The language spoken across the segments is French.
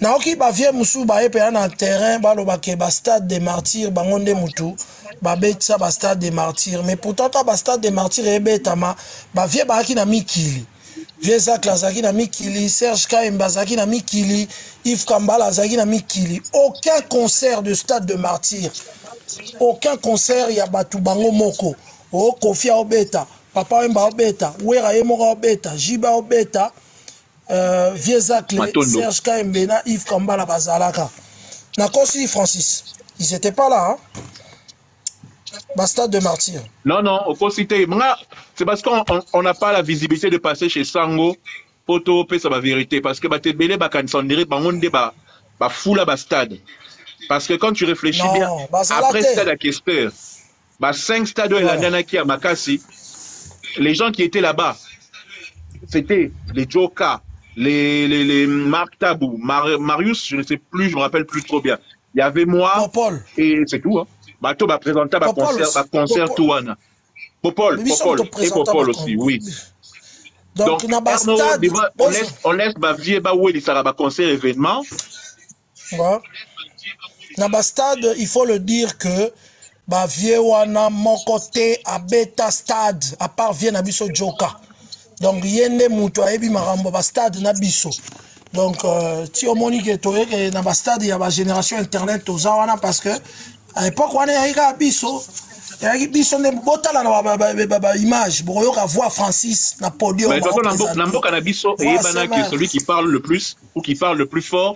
Naoki ba vie musu ba epe na terrain ba lo ba ke ba stade des martyrs ba ngonde mutu ba betsa ba stade des martyrs mais pourtant ba stade des martyrs ebetama ba vie ba ki na mikili vie Zakla zaki na mikili Serge Kaemba zaki na mikili Yves Kambala zaki na mikili aucun concert de stade de martyrs aucun concert ya batu bango moko o Kofi obeta Papa Wemba obeta Wera Yemora obeta Jiba obeta Vieux Zakle, Serge Kaembena, Yves Kambala Bazalaka. Nakosi Francis. Ils n'étaient pas là, hein? Bastard de martyr. Non, non, au cité. C'est parce qu'on n'a pas la visibilité de passer chez Sango pour te ça la vérité. Parce que tu belé bakan sondiri bangon débat ba foula bastade. Parce que quand tu réfléchis bien, après stade à Kesper, 5 stades et la Nanaki à Makassi, les gens qui étaient là-bas, c'était les Joka, les Marc Tabou, Marius, je ne sais plus, je me rappelle plus trop bien. Il y avait moi Popol. Et c'est tout. Hein. Bateau va présenter un concert Touana. Popol et Popol aussi, oui. Donc on laisse Bavier Baoué les Saraba concert événement. Nabastade, il faut le dire que Bavier Wana mon côté à Beta Stade, à part Viennabiso Joka. Donc, yende mutu ayebi marambo ba stade na biso. Donc, si on monique toye que na ba stade ya ba génération internet aux wana parce que à l'époque on est à biso. Et biso ne botala na ba image, boyo ka voir Francis na podium. Mais donc nambo kanabiso et banaki celui qui parle le plus ou qui parle le plus fort,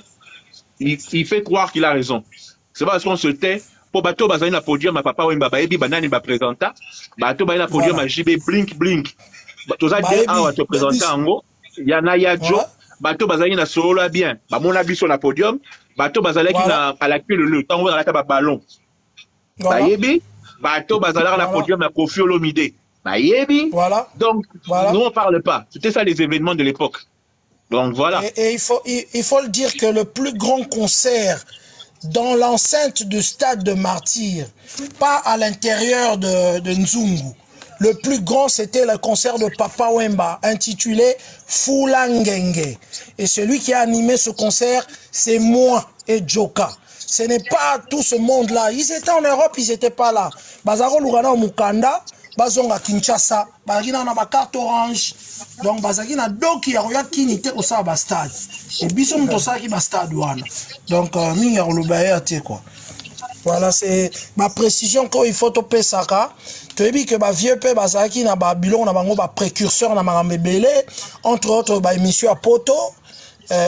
il fait croire qu'il a raison. C'est parce qu'on se tait pour bateau bazali na podium ma papa Wemba baebi banani ba présenta, bateau bazali na podium ma JB blink. Tu as dit à te présenter en gros, il y en a Yadjo, bateau bazali na solo bien, mon avis sur la podium, bateau bazali qui n'a à la queue le temps où on a la ballon. Bayebi, bateau bazali na podium na Kofi Olomide. Bayebi, donc nous on parle pas. C'était ça les événements de l'époque. Donc voilà. Et il faut le dire que le plus grand concert dans l'enceinte du stade de Martyrs, pas à l'intérieur de Nzungu. Le plus grand, c'était le concert de Papa Wemba, intitulé Fulangenge. Et celui qui a animé ce concert, c'est moi et Joka. Ce n'est pas tout ce monde-là. Ils étaient en Europe, ils n'étaient pas là. Bazaro Lugana au Mukanda, Bazonga Kinshasa, Bazagina na ma carte orange. Donc Bazagina Doki Yaroya Kinite au Sabastad. Et Bisson Tosaki Bastad Wana. Donc, Minga Olubaye te quoi. Voilà, c'est ma précision quand il faut toper ça. Tu as dit que ma vieux père Bazaki na Babylone na bango ba précurseur na Marambebele entre autres ba émission à Poto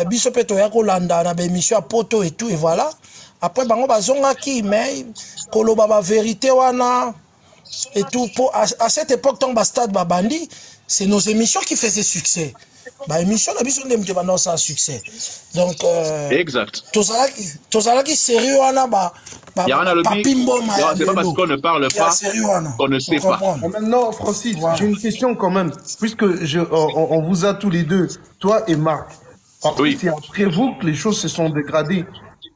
biso peto ya kolanda na ba émission à Poto et tout et voilà. Après bango bazonga ki mais koloba ba vérité wana et tout pour à cette époque tant Bastade Babandi, c'est nos émissions qui faisaient succès. Bah émission la biso ndem te non sans succès. Donc exact. Tout ça qui sérieux wana ba c'est pas parce qu'on ne parle pas qu'on ne sait pas. Maintenant, Francis, j'ai une question quand même, puisque on vous a tous les deux, toi et Marc. Oui. C'est après vous que les choses se sont dégradées.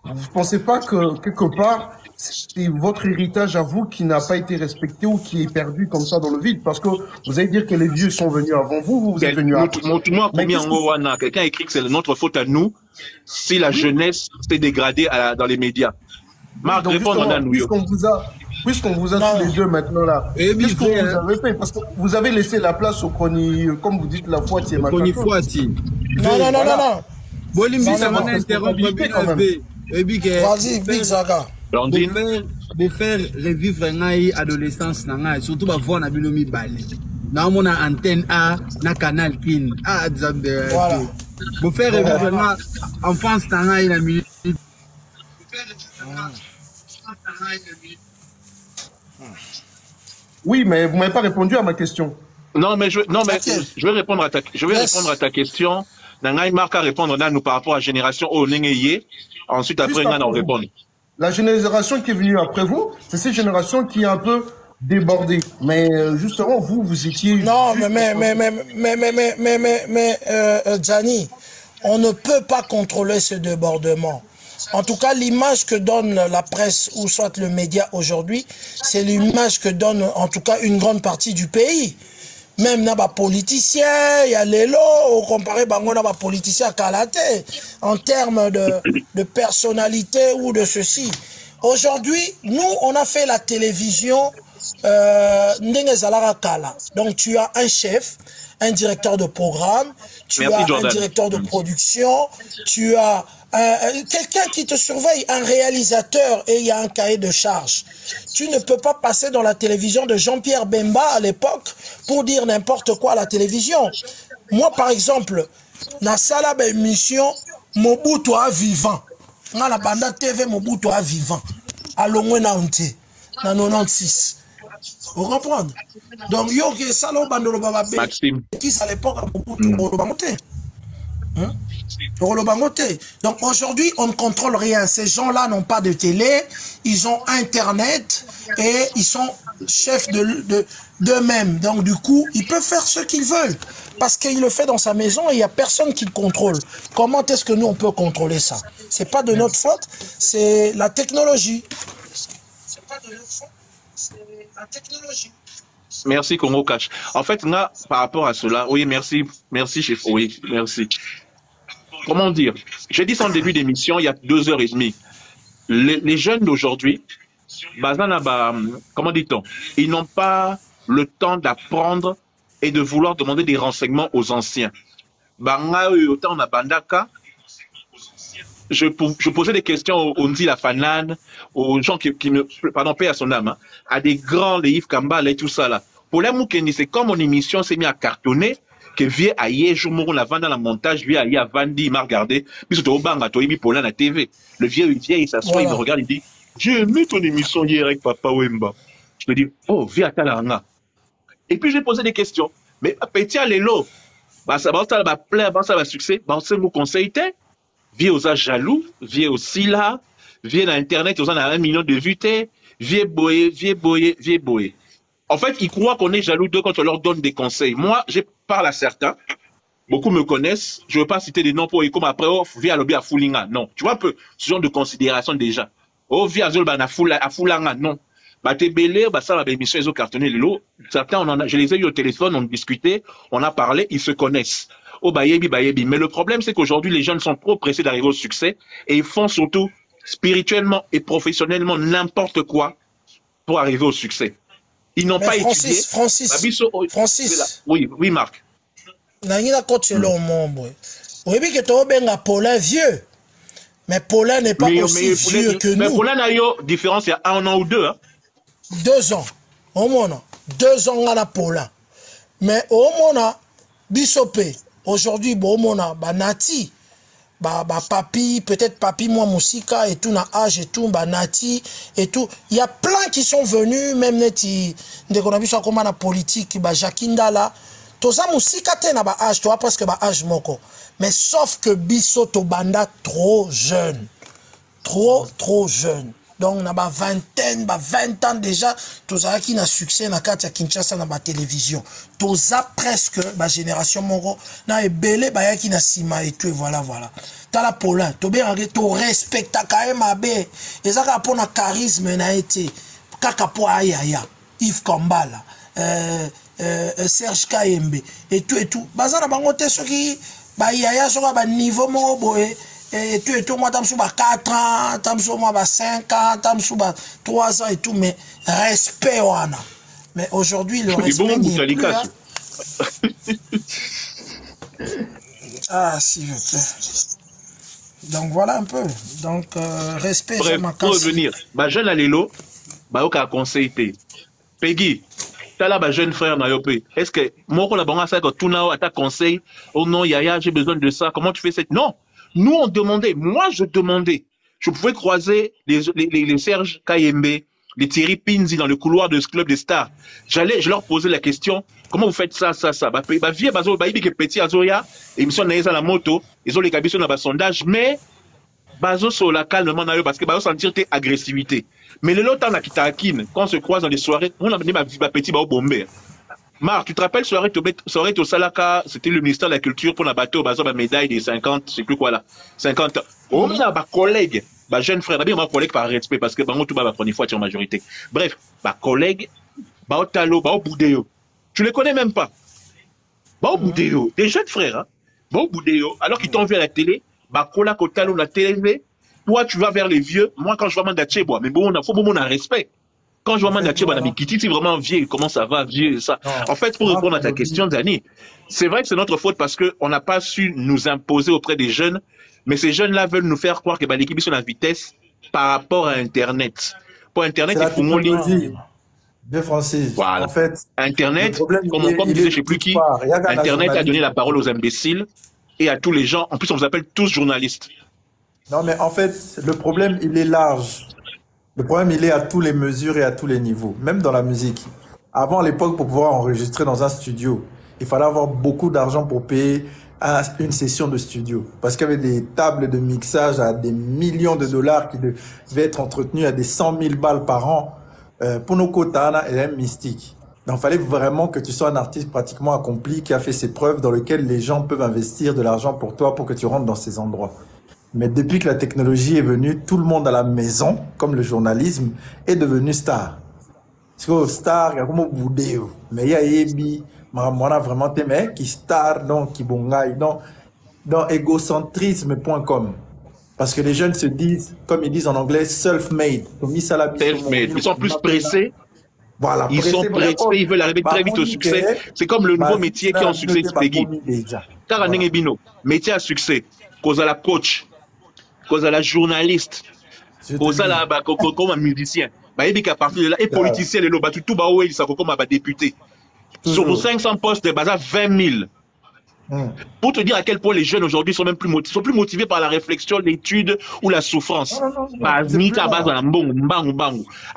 Vous ne pensez pas que quelque part, c'est votre héritage à vous qui n'a pas été respecté ou qui est perdu comme ça dans le vide? Parce que vous allez dire que les vieux sont venus avant vous, vous êtes venus après. Quelqu'un écrit que c'est notre faute à nous si la jeunesse s'est dégradée dans les médias. Marc, répondre à nous. Puisqu'on vous a tous les deux maintenant là, qu'est-ce que vous avez fait? Parce que vous avez laissé la place au Koni, comme vous dites, la Fouati et Koni Fouati. Non. Bolimbi, ça m'a interrompu. Vas-y, Big Zaga. Pour faire revivre une adolescence, surtout pour voir Nabilomi Bali. Nous avons une antenne A, na canal Kin. Voilà. Pour faire revivre une enfance, il a mis. Oui, mais vous m'avez pas répondu à ma question. Non, mais je vais répondre à ta question. Marc a répondre à nous par rapport à la génération Onengeye. Ensuite, après, on répond. La génération qui est venue après vous, c'est cette génération qui est un peu débordée. Mais justement, vous étiez... Non, mais Gianni, on ne peut pas contrôler ce débordement. En tout cas, l'image que donne la presse ou soit le média aujourd'hui, c'est l'image que donne en tout cas une grande partie du pays. Même na ba politicien, il y a l'élo, on compare bango na ba politicien kalaté en termes de personnalité ou de ceci. Aujourd'hui, nous, on a fait la télévision ndenge zalara kala. Donc tu as un chef, un directeur de programme, tu as un directeur de production, tu as quelqu'un qui te surveille, un réalisateur, et il y a un cahier de charge. Tu ne peux pas passer dans la télévision de Jean-Pierre Bemba à l'époque pour dire n'importe quoi à la télévision. Moi, par exemple, dans la émission Mobutu a vivant. Dans la bande TV Mobutu a vivant. À l'Ongwenante, dans 96. Vous comprenez? Donc, il y a ça, Maxime. Qui à l'époque a Mobutu Donc aujourd'hui, on ne contrôle rien. Ces gens-là n'ont pas de télé, ils ont Internet et ils sont chefs d'eux-mêmes. Donc du coup, ils peuvent faire ce qu'ils veulent parce qu'il le fait dans sa maison et il n'y a personne qui le contrôle. Comment est-ce que nous, on peut contrôler ça? C'est pas de notre faute, c'est la technologie. C'est pas de notre faute, c'est la technologie. Merci Congo Cash. En fait, là, par rapport à cela, oui, merci chef, oui, merci. Comment dire? J'ai dit ça en début d'émission, il y a 2h30. Les jeunes d'aujourd'hui, comment dit-on? Ils n'ont pas le temps d'apprendre et de vouloir demander des renseignements aux anciens. Je posais des questions aux Ndi Lafanan, aux gens qui pardon, paix à son âme, hein, à des grands, les Yves Kambal et tout ça là. Pour les Moukeni, c'est comme mon émission s'est mis à cartonner, que vieux aïe, jour on la vend dans la montage, vieux aïe, Vandi, il m'a regardé, puis surtout au bang, à toi, il pour la TV. Le vieux, il s'assoit, voilà. Il me regarde, il dit, j'ai aimé ton émission hier avec Papa Wemba. Je me dis, oh, vieux à Talanga. Et puis j'ai posé des questions. Mais petit à l'élo, ça va plaire, ça va succès, c'est mon conseil, vieux aux jaloux, vieux aussi là, vieux dans Internet, aux 1 million de vues, vieux boyé. En fait, ils croient qu'on est jaloux d'eux quand on leur donne des conseils. Moi, je parle à certains. Beaucoup me connaissent. Je ne veux pas citer des noms pour comme après, oh, via lobby à Foulinga. Non. Tu vois un peu ce genre de considération déjà. Oh, via Zolban à Foulanga. Non. Bah, t'es belé, bah, ça, la émission, ils ont cartonné les lots. Certains, je les ai eu au téléphone, on discutait, on a parlé, ils se connaissent. Oh, bah, yebi. Mais le problème, c'est qu'aujourd'hui, les jeunes sont trop pressés d'arriver au succès et ils font surtout spirituellement et professionnellement n'importe quoi pour arriver au succès. Ils n'ont pas étudié. Francis. Oui, Marc. Nangina coach le monde. Oui, mais que tu benga Paulin vieux. Mais Paulin n'est pas aussi vieux que nous. Mais Paulin a eu différence il y a 1 an ou 2. Hein? 2 ans. Au moins, 2 ans à la Paulin. Mais au moins, Bissopé. Aujourd'hui, au moins, Nati. Papi, peut-être papi, moi, Moussika, et tout, na âge, et tout, Nati, et tout. Il y a plein qui sont venus, même neti, dès qu'on a vu ça comme la politique, Jakinda là. Tout ça, Moussika, t'es na âge, toi, presque âge moko. Mais sauf que Bisso, Tobanda, trop jeune. Trop jeune. Donc, on a 20 ans déjà, tout ça qui n'a succès, na carte à Kinshasa, na télévision. Tout ça presque, génération moro, na ebele, qui n'a sima et tout, et voilà. T'as la Paulin, tu respectes quand même, et ça, pour na charisme, na été, kakapo ayaya, Yves Kambala, Serge Kayembe, et tout. Bazana bangote, ce qui, yaya, ce niveau moro, boé, et tout, moi, t'as 4 ans, t'as 5 ans, t'as 3 ans et tout, mais respect, wana. Mais aujourd'hui, le respect n'est plus là. Ah, s'il vous plaît. Donc, voilà un peu. Donc, respect, bref, pour revenir, jeune Alélo, oka conseil. Peggy, t'as là, jeune frère, est-ce que, moi, on a bon à ça, quand tout n'a pas conseil, oh non, Yaya, j'ai besoin de ça, comment tu fais cette. Non! Nous, on demandait, moi, je demandais. Je pouvais croiser les Serge Kayembe, les Thierry Pinzi dans le couloir de ce club des stars. Je leur posais la question, comment vous faites ça? Vieux, petit Azoya, émission naïs à la moto, ils ont les cabissos dans le sondage, mais, bazo sur la calmement, parce que bazo sentir tes agressivité. Mais le lot, on a Kitakine, quand on se croise dans les soirées, on a dit, petit, bomber. Marc, tu te rappelles, soirée au Salaka, c'était le ministère de la Culture pour la bateau, ma médaille des 50, je sais plus quoi là, 50 ans. On a ma collègue, ma jeune frère, ma collègue par respect, parce que tout ma première fois en majorité. Bref, ma collègue, Otalo, Boudéo. Tu les connais même pas. Bon boudéo, des jeunes frères, hein. Bon boudéo, alors qu'ils t'ont vu à la télé, bah kola kotalo la télé, toi tu vas vers les vieux, moi quand je vois Mandaché, bon, mais bon, faut bon un respect. Quand je vois Mandaché, bon, c'est vraiment vieux, comment ça va, vieux, ça. En fait, pour répondre à ta question, Dani, c'est vrai que c'est notre faute parce qu'on n'a pas su nous imposer auprès des jeunes, mais ces jeunes-là veulent nous faire croire que bah, l'équipe est sur la vitesse par rapport à Internet. Pour Internet, il faut technologie. Bien Francis. Voilà. En fait, Internet, comme disait je sais plus qui, Internet a donné la parole aux imbéciles et à tous les gens. En plus, on vous appelle tous journalistes. Non, mais en fait, le problème, il est large. Le problème, il est à tous les mesures et à tous les niveaux, même dans la musique. Avant, à l'époque, pour pouvoir enregistrer dans un studio, il fallait avoir beaucoup d'argent pour payer une session de studio. Parce qu'il y avait des tables de mixage à des millions de dollars qui devaient être entretenues à des 100 000 balles par an. Pour nos quotas, il y a un mystique. Donc, il fallait vraiment que tu sois un artiste pratiquement accompli qui a fait ses preuves dans lesquelles les gens peuvent investir de l'argent pour toi pour que tu rentres dans ces endroits. Mais depuis que la technologie est venue, tout le monde à la maison, comme le journalisme, est devenu star. Parce que star, il y a comme boudéo. Mais il y a Ebi, moi, vraiment, t'es mec qui star, donc, qui bongaï, dans égocentrisme.com. Parce que les jeunes se disent, comme ils disent en anglais, self-made. Self-made. Ils sont plus pressés. Voilà, ils sont pressés, ils veulent arriver très vite au succès. C'est comme le nouveau métier qui est en succès, Speggy. Taranengebino, métier à succès. Cause à la coach, cause à la journaliste, cause à la comme un musicien. Bah, et à partir de là, et politicien, les lobas, tout bas, il s'est comme un député. Sur 500 postes, de bazar 20 000. Pour te dire à quel point les jeunes aujourd'hui sont même plus motivés par la réflexion, l'étude ou la souffrance. À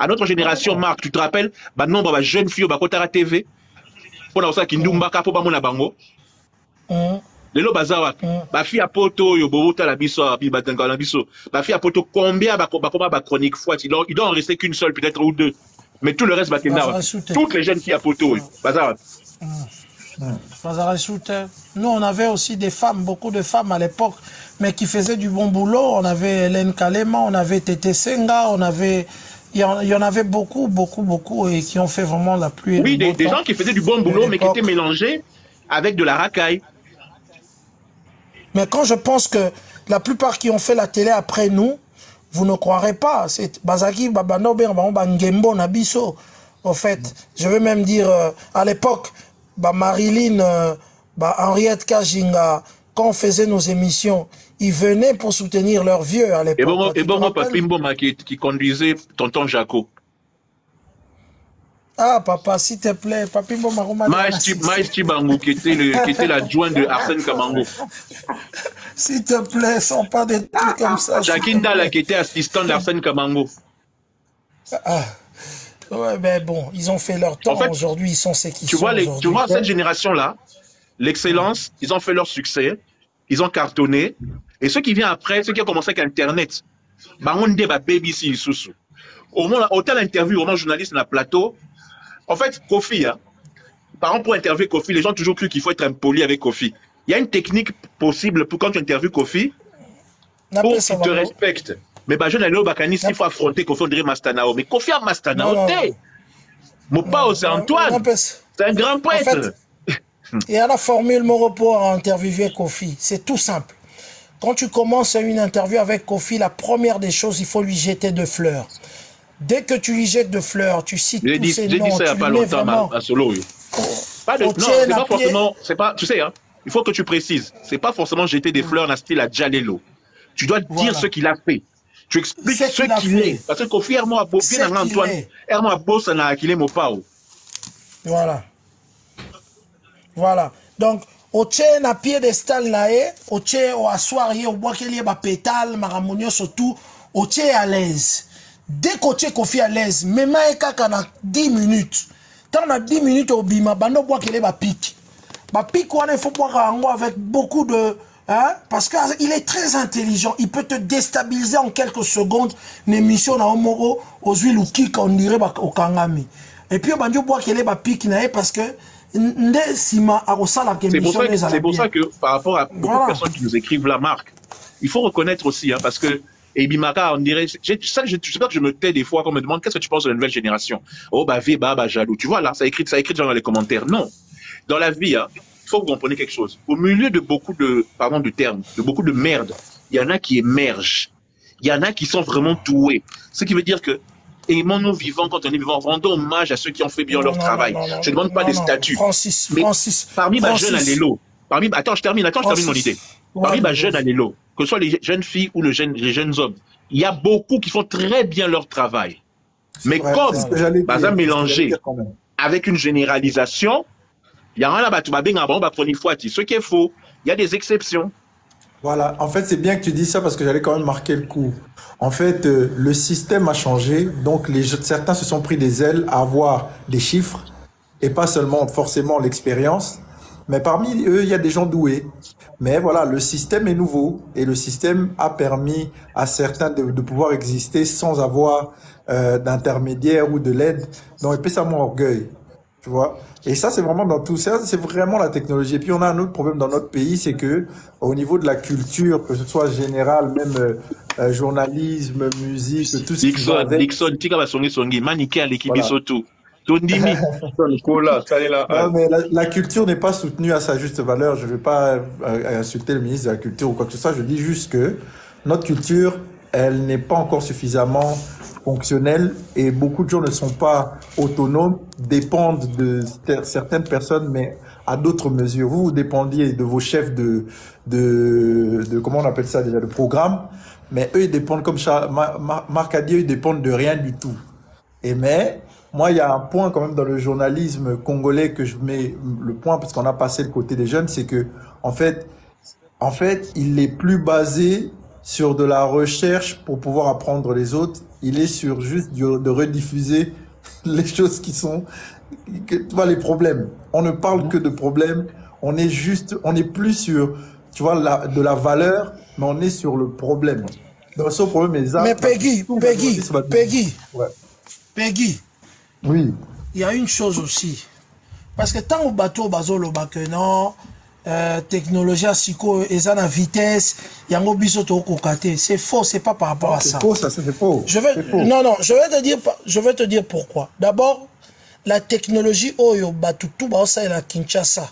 notre génération, Marc, tu te rappelles, bah nombre de jeunes filles au Kotara TV, pour la qui nous mbaka pour mon bango. Les lo bazawa, ba fille à poto yo bota la biso puis batanga la biso. Ba fille à poto combien ba chronique fois, il doit en rester qu'une seule peut-être ou deux. Mais tout le reste va toutes les jeunes filles à poto bazawa. Nous, on avait aussi des femmes, beaucoup de femmes à l'époque, mais qui faisaient du bon boulot. On avait Hélène Kalema, on avait Tété Senga, il y en avait beaucoup, et qui ont fait vraiment la pluie. Oui, des gens qui faisaient du bon boulot, mais qui étaient mélangés avec de la racaille. Mais quand je pense que la plupart qui ont fait la télé après nous, vous ne croirez pas. C'est Bazaki, Babano, Ngembo, Nabiso. En fait, je veux même dire, à l'époque, Marilyn, Henriette Kajinga, quand on faisait nos émissions, ils venaient pour soutenir leurs vieux à l'époque. Et bon, Papi Mboma qui conduisait tonton Jaco. Ah, papa, s'il te plaît, Papi Mboma. Maïs Chibango, qui était l'adjoint de Arsène Kamango. S'il te plaît, sans pas des trucs comme ça. Jacqueline Dalla, qui était assistant d'Arsène Kamango. Ouais, mais bon, ils ont fait leur temps. En fait, aujourd'hui, ils sont ce qu'ils sont. Tu vois, cette génération-là, l'excellence, ils ont fait leur succès, ils ont cartonné. Et ceux qui viennent après, ceux qui ont commencé avec Internet, on débat BBC, au moins, autant l'interview, au moins journaliste dans le plateau. En fait, Kofi, hein, par exemple, pour interviewer Kofi, les gens ont toujours cru qu'il faut être impoli avec Kofi. Il y a une technique possible pour quand tu interviews Kofi, pour qu'il te respecte. Mais je n'ai pas il faut affronter Kofi, on dirait Mastanao. Mais Kofi a Mastanao, Mopao, c'est Antoine. C'est un grand poète. En fait, il y a la formule Moro pour interviewer Kofi. C'est tout simple. Quand tu commences une interview avec Kofi, la première des choses, il faut lui jeter de fleurs. Dès que tu lui jettes de fleurs, tu cites tous ses noms. J'ai dit ça il n'y a pas longtemps à Solo. Non, c'est pas forcément. Tu sais, hein, il faut que tu précises. C'est pas forcément jeter des fleurs dans le style à Jalelo. Tu dois dire ce qu'il a fait. Tu expliques ce qu'il est. Parce que Kofi Hermo a beau bien Antoine. Hermo a beau ça n'a qu'il est Mopao. Voilà. Voilà. Donc, au tché na piédestal nae, au tché au assoir au bois qu'il y a pétale, maramonio surtout, au tché à l'aise. Dès qu'au tché Kofi à l'aise, même kaka na 10 minutes. Tant na 10 minutes au bima, bando bois qu'il y a pique. Pique, il faut boire avec beaucoup de. Hein? Parce qu'il est très intelligent. Il peut te déstabiliser en quelques secondes. Une émission na omoro aux huiles ou kik on dirait au kangami. Et puis on boit qu'il est pique parce que c'est pour ça que par rapport à beaucoup de personnes qui nous écrivent la marque, il faut reconnaître aussi hein, parce que et Bimaka, on dirait, je sais pas que je me tais des fois quand on me demande qu'est-ce que tu penses de la nouvelle génération. Oh bah jaloux. Tu vois là, ça écrit dans les commentaires. Non, dans la vie, hein, il faut que vous compreniez quelque chose. Au milieu de beaucoup de, pardon du terme, de beaucoup de merde, il y en a qui émergent. Il y en a qui sont vraiment doués. Ce qui veut dire que, aimons-nous vivants quand on est vivant. Rendons hommage à ceux qui ont fait bien leur travail. Je ne demande pas des statuts. Francis, parmi ma jeune à l'élo, attends, je termine mon idée. Parmi ma jeune à l'élo, que ce soit les jeunes filles ou les jeunes hommes, il y a beaucoup qui font très bien leur travail. Mais comme, ça mélangé avec une généralisation, il y en a ce qui est faux. Il y a des exceptions. Voilà, en fait, c'est bien que tu dis ça parce que j'allais quand même marquer le coup. En fait, le système a changé, donc certains se sont pris des ailes à avoir des chiffres et pas seulement forcément l'expérience. Mais parmi eux, il y a des gens doués. Mais voilà, le système est nouveau et le système a permis à certains de pouvoir exister sans avoir d'intermédiaire ou de l'aide. Donc, et ça mon orgueil, tu vois. Et ça, c'est vraiment dans tout ça, c'est vraiment la technologie. Et puis, on a un autre problème dans notre pays, c'est que au niveau de la culture, que ce soit général, même journalisme, musique, tout ce qui va avec. Dixon, tika ba songi, maniqué à l'équipe Bisoto. Non, mais la culture n'est pas soutenue à sa juste valeur. Je ne vais pas insulter le ministre de la Culture ou quoi que ce soit. Je dis juste que notre culture, elle n'est pas encore suffisamment fonctionnelle et beaucoup de gens ne sont pas autonomes, dépendent de certaines personnes, mais à d'autres mesures. Vous dépendiez de vos chefs de comment on appelle ça déjà, de programme, mais eux, ils dépendent comme ça. Marc a dit, ils dépendent de rien du tout. Mais moi, il y a un point quand même dans le journalisme congolais que je mets le point parce qu'on a passé le côté des jeunes, c'est que en fait, il est plus basé sur de la recherche pour pouvoir apprendre les autres. Il est sur juste de rediffuser les choses qui sont, tu vois, les problèmes. On ne parle que de problèmes. On est plus sur, tu vois, de la valeur, mais on est sur le problème. Dans ce problème, mais Peggy. Ouais. Peggy. Oui. Il y a une chose aussi. Parce que tant au bateau, non, technologie à siko, et à vitesse, il y a un biso to kokate. C'est faux, c'est pas par rapport à ça. C'est faux, ça, c'est faux. Non, je vais te dire pourquoi. D'abord, la technologie, oyo, batutu, ba osa la Kinshasa.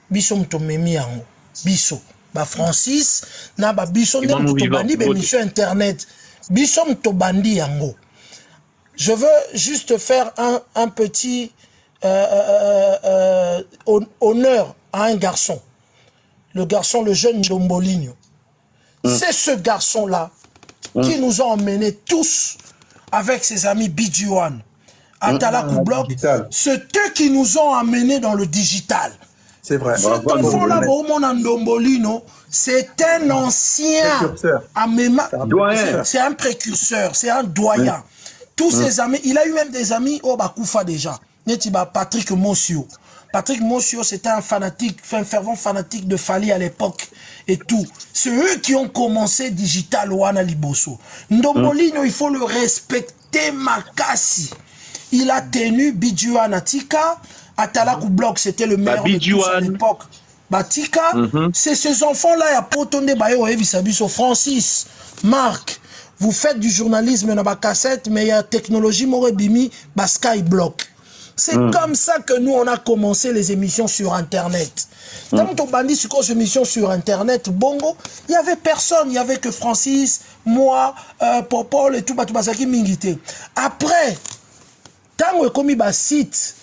Biso mtomemi yango. Biso. Ba Francis, na ba biso, na mtobandi, ba émission internet. Biso mtobandi yango. Je veux juste faire un petit honneur à un garçon. Le garçon, le jeune Domboligno. C'est ce garçon-là qui nous a emmenés tous avec ses amis Bidjouan à Talakou Bloc. C'est eux qui nous ont emmenés dans le digital. C'est vrai. Cet enfant-là, Dombolino, c'est un ancien. C'est un précurseur, c'est un doyen. Tous ses amis, il a eu même des amis au Bakoufa déjà. Patrick Mossio. Patrick Mossio, c'était un fanatique, un fervent fanatique de Fali à l'époque et tout. C'est eux qui ont commencé Digital Wana Liboso. Ndombolino, il faut le respecter, Makasi. Il a tenu Bidjouan Atika. Atalakou Bloc, c'était le maire de tous à l'époque. Batika, c'est ces enfants-là, il y a Potonde Bayo et Visabiso, Francis, Marc. Vous faites du journalisme dans la cassette, mais il y a technologie Morebimi, Sky Block. C'est comme ça que nous, on a commencé les émissions sur Internet. Quand on bandit sur les émissions sur Internet, Bongo, il n'y avait personne. Il n'y avait que Francis, moi, Popol et tout, Batubasaki Mingité. Après, quand on a commis un site,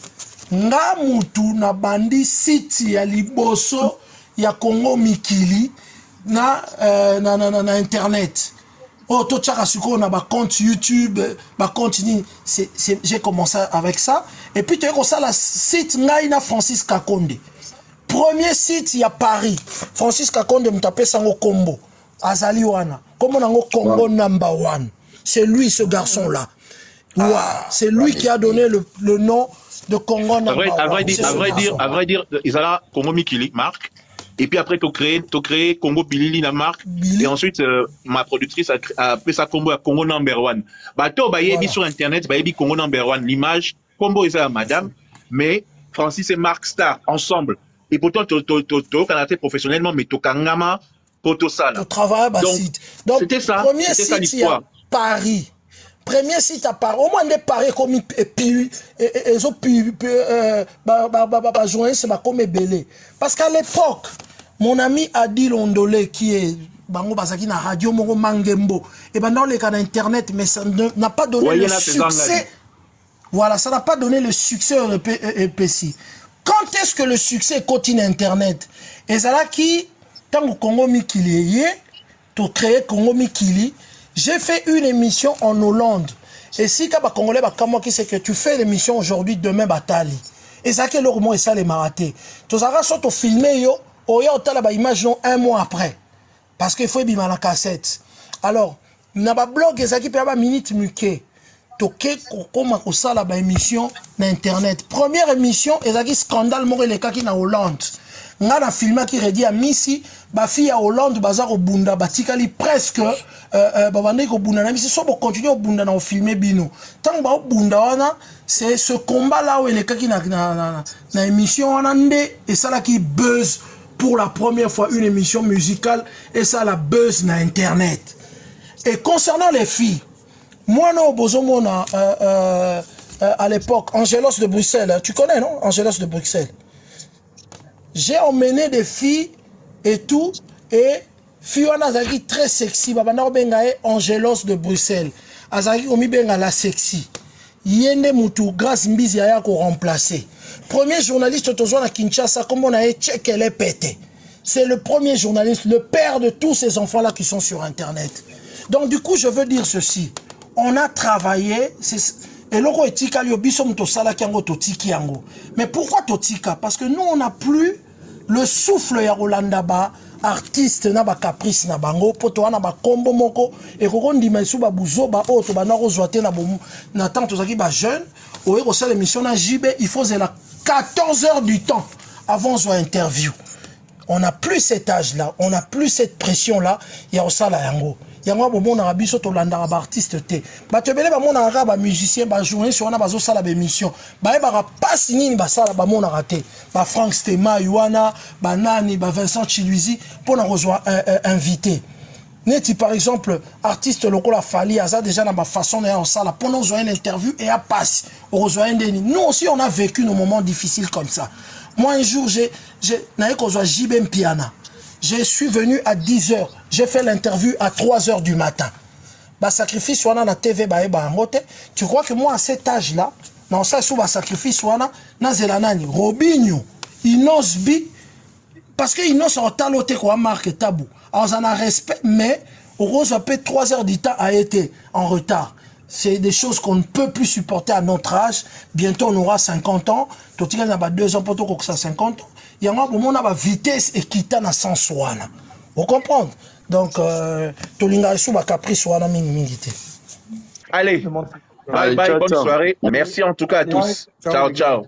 nga mutu na bandi site ya liboso ya Congo Mikili na Internet. Oh, tout ça, on a un compte YouTube, un compte, j'ai commencé avec ça. Et puis, tu as ça, le site Naina Francis Kakonde. Premier site, il y a Paris. Francis Kakonde, je tapé ça au Combo. Azali Wana. Comme on a un Congo #1. C'est lui, ce garçon-là. C'est lui qui a donné le nom de Congo #1. À vrai dire, ils ont là Congo Mikili, Marc. Et puis après, tu as créé Congo Bilili la marque. Et ensuite, ma productrice a appelé ça Congo #1. Bah, tu as sur Internet, bah, Congo #1. L'image, Combo est à madame, mais Francis et Marc Star, ensemble. Et pourtant, tu as professionnellement, mais tu as Kangama, Poto Sala. Tu travailles à site. Donc, c'était ça. Premier site, il y a Paris. premier site à part, au moins des pareils comme et puis journaliste comme belé. Parce qu'à l'époque, mon ami Adil Ondolé qui est bango basaki na radio moko mangembo et ben dans les cas d'internet mais ça n'a pas donné le succès. Voilà, ça n'a pas donné le succès au EPC. Quand est-ce que le succès continue internet? Et ça là qui tant que Congo Mikili to créer Congo Mikili, j'ai fait une émission en Hollande. Et si kaba congolais ba kamo qui c'est que tu fais l'émission aujourd'hui demain batali. Et ça que leur mot et ça les maraté. Tu ça soit to filmer yo, oya otala ba image un mois après. Parce qu'il faut bima la cassette. Alors, na ba blog ça qui peut ba minute muke. Toké koma ko sala ba émission na internet. Première émission ezaki scandale moko les cas qui na Hollande. Nga na filma qui redit à Missy ba fille à Hollande bazar au bunda batikali presque babande ko bunda na Missy so bo continuer au bunda na filmer bino. Tant ba au bunda wana c'est ce combat là où les cas qui na émission wana ndé et ça là qui buzz pour la première fois une émission musicale et ça la buzz na internet. Et concernant les filles, moi non bozomona à l'époque Angelos de Bruxelles, hein, tu connais non Angelos de Bruxelles. J'ai emmené des filles et tout et Fiona Azaki très sexy babana bengae Angelos de Bruxelles. Azaki omi benga la sexy. Yende mutu grâce mbizi aya ko remplacer. Premier journaliste autozona à Kinshasa comme on a check elle est pété. C'est le premier journaliste, le père de tous ces enfants là qui sont sur internet. Donc du coup, je veux dire ceci. On a travaillé, et loko etika liobiso mtosala kiango totiki yango. Mais pourquoi totika? Parce que nous on n'a plus le souffle ya Rolanda ba artiste na ba caprice na bango poto wana ba kombo moko et koko ndima isu ba buzo ba auto ba na rozwate na bomu na tant tozaki ba jeune oye ko sala émission na JB il faut la 14 heures du temps avant zo interview. On n'a plus cet âge là, on n'a plus cette pression là, ya osala yango. Yango bo mona biso to landa ba artiste te. Ba tebele ba mona ba musicien ba journaliste wana bazo sala ba émission. Ba e ba passe nini ba sala ba mona raté. Ba Frank Stema Yuana, ba Nani, ba Vincent Chiluizi pour na rejoindre invité. Neti par exemple artiste lokola Fali aza déjà dans ma façon de en sala pour nous joindre une interview et à passe au rejoindre nous aussi on a vécu nos moments difficiles comme ça. Moi un jour j'ai naé ko zo JB Piana. Je suis venu à 10 h, j'ai fait l'interview à 3 h du matin. Bah sacrifice wana na TV ba eba ngote. Tu crois que moi à cet âge là, non ça sous ba sacrifice wana na zelanani Robinho, Inosbi parce que Inos en taloté quoi marque tabou. Alors on a respect mais au rose après 3 h du temps a été en retard. C'est des choses qu'on ne peut plus supporter à notre âge. Bientôt on aura 50 ans. Totika na ba 2 ans pour que ça 50 ans. Il y a une vitesse et qui t'a na sens wana. Vous comprenez? Donc tolinga sous ba caprice wana mingi. Allez. Bye bye, bonne soirée. Merci en tout cas à tous. Ciao ciao.